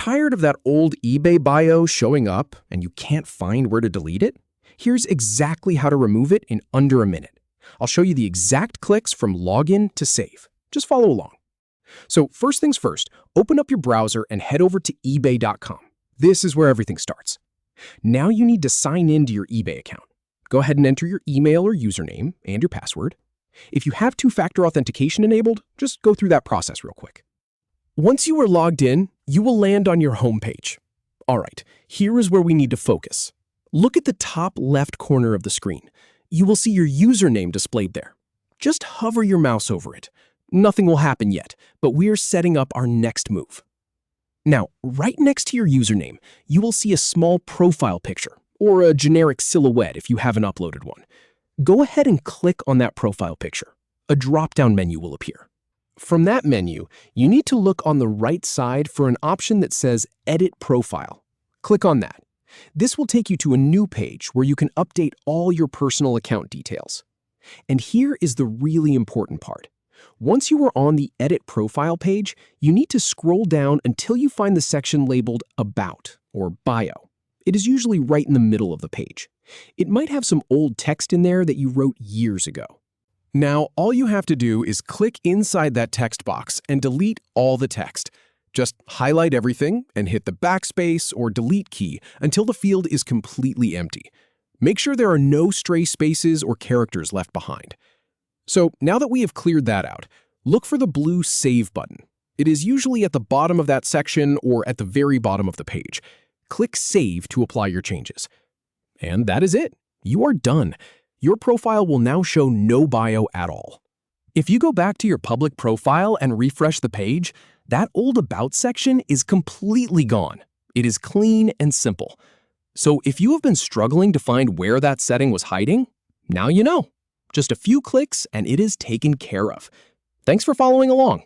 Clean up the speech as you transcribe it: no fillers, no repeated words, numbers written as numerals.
Tired of that old eBay bio showing up and you can't find where to delete it? Here's exactly how to remove it in under a minute. I'll show you the exact clicks from login to save. Just follow along. So first things first, open up your browser and head over to ebay.com. This is where everything starts. Now you need to sign into your eBay account. Go ahead and enter your email or username and your password. If you have two-factor authentication enabled, just go through that process real quick. Once you are logged in, you will land on your home page. All right, here is where we need to focus. Look at the top left corner of the screen. You will see your username displayed there. Just hover your mouse over it. Nothing will happen yet, but we are setting up our next move. Now, right next to your username, you will see a small profile picture, or a generic silhouette if you haven't uploaded one. Go ahead and click on that profile picture. A drop-down menu will appear. From that menu, you need to look on the right side for an option that says Edit Profile. Click on that. This will take you to a new page where you can update all your personal account details. And here is the really important part. Once you are on the Edit Profile page, you need to scroll down until you find the section labeled About or Bio. It is usually right in the middle of the page. It might have some old text in there that you wrote years ago. Now, all you have to do is click inside that text box and delete all the text. Just highlight everything and hit the backspace or delete key until the field is completely empty. Make sure there are no stray spaces or characters left behind. So now that we have cleared that out, look for the blue Save button. It is usually at the bottom of that section or at the very bottom of the page. Click Save to apply your changes. And that is it. You are done. Your profile will now show no bio at all. If you go back to your public profile and refresh the page, that old About section is completely gone. It is clean and simple. So if you have been struggling to find where that setting was hiding, now you know. Just a few clicks and it is taken care of. Thanks for following along.